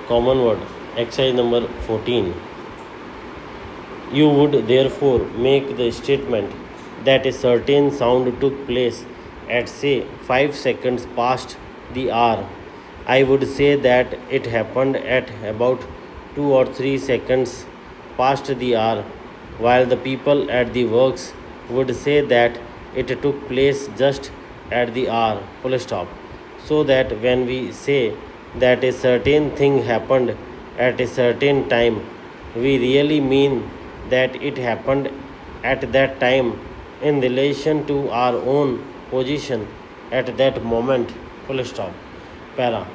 Common word. Exercise number 14. You would therefore make the statement that a certain sound took place at say 5 seconds past the hour. I would say that it happened at about 2 or 3 seconds past the hour, while the people at the works would say that it took place just at the hour, full stop. So that when we say that a certain thing happened at a certain time, we really mean that it happened at that time in relation to our own position at that moment, full stop. Para.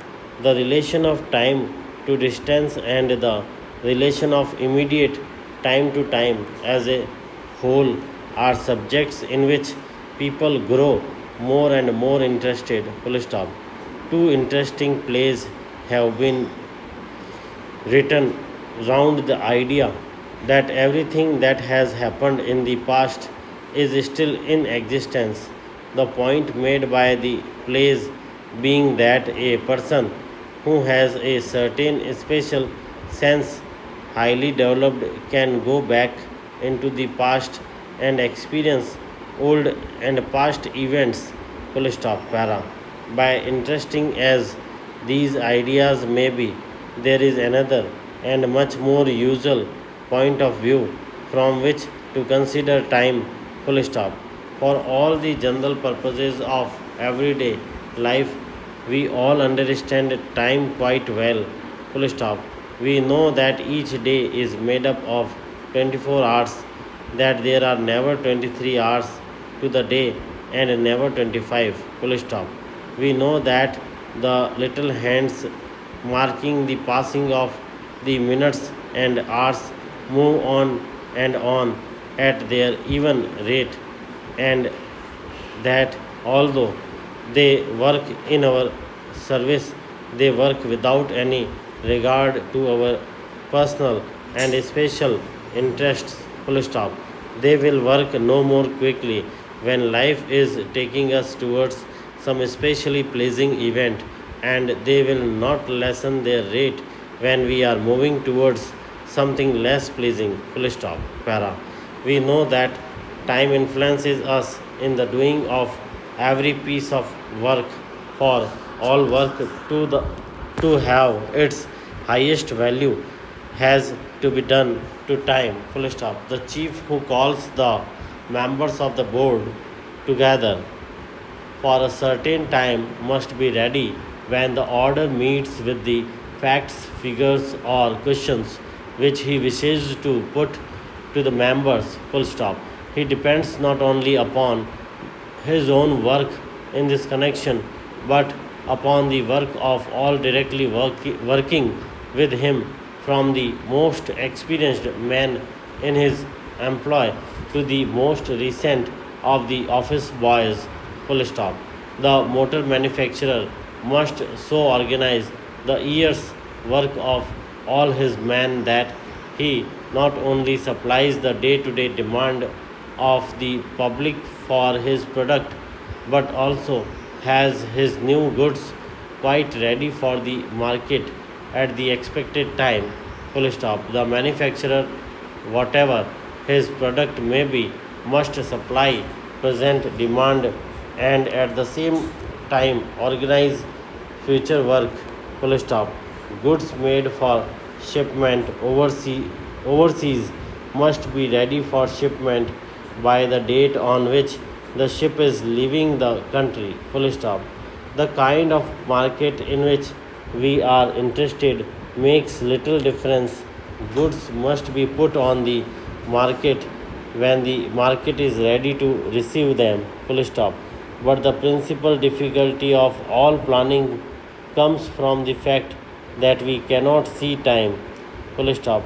The relation of time to distance and the relation of immediate time to time as a whole are subjects in which people grow more and more interested. Full stop. Two interesting plays have been written round the idea that everything that has happened in the past is still in existence. The point made by the plays being that a person who has a certain special sense highly developed can go back into the past and experience old and past events, full stop. Para. By interesting as these ideas may be, there is another and much more usual point of view from which to consider time, full stop. For all the general purposes of everyday life, we all understand time quite well, full stop. We know that each day is made up of 24 hours, that there are never 23 hours to the day and never 25, full stop. We know that the little hands marking the passing of the minutes and hours move on at their even rate, and that although they work in our service, they work without any regard to our personal and special interests, full stop. They will work no more quickly when life is taking us towards some especially pleasing event, and they will not lessen their rate when we are moving towards something less pleasing, full stop. Para. We know that time influences us in the doing of every piece of work, for all work to have its highest value has to be done to time, full stop. The chief who calls the members of the board together for a certain time must be ready when the order meets with the facts, figures, or questions which he wishes to put to the members, full stop. He depends not only upon his own work in this connection, but upon the work of all directly working with him, from the most experienced man in his employ to the most recent of the office boys, full stop. The motor manufacturer must so organize the year's work of all his men that he not only supplies the day to day demand of the public for his product, but also has his new goods quite ready for the market at the expected time, full stop. The manufacturer, whatever his product may be, must supply present demand and at the same time organize future work, full stop. Goods made for shipment overseas must be ready for shipment by the date on which the ship is leaving the country, full stop. The kind of market in which we are interested makes little difference. Goods must be put on the market when the market is ready to receive them, full stop. But the principal difficulty of all planning comes from the fact that we cannot see time, full stop.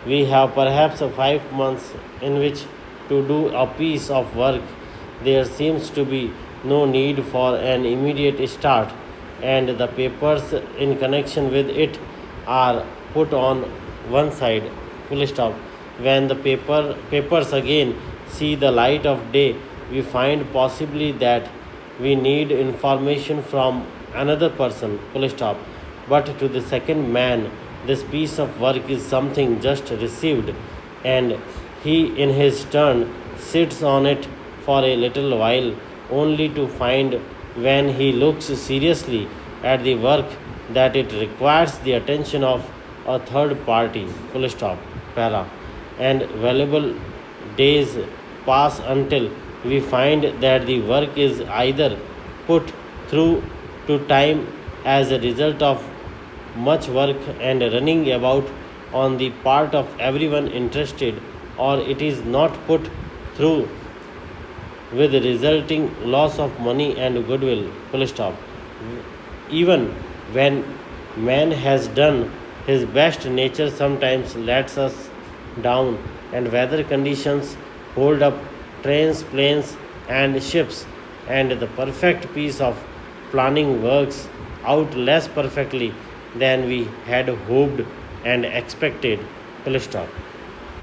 We have perhaps 5 months in which to do a piece of work. There seems to be no need for an immediate start, and the papers in connection with it are put on one side, full stop. When the papers again see the light of day, we find possibly that we need information from another person, full stop, But to the second man, this piece of work is something just received, and he, in his turn, sits on it for a little while, only to find when he looks seriously at the work that it requires the attention of a third party. Full stop. Para. And valuable days pass until we find that the work is either put through to time as a result of much work and running about on the part of everyone interested, or it is not put through with resulting loss of money and goodwill. Full stop. Even when man has done his best, nature sometimes lets us down, and weather conditions hold up trains, planes, and ships, and the perfect piece of planning works out less perfectly than we had hoped and expected. Full stop.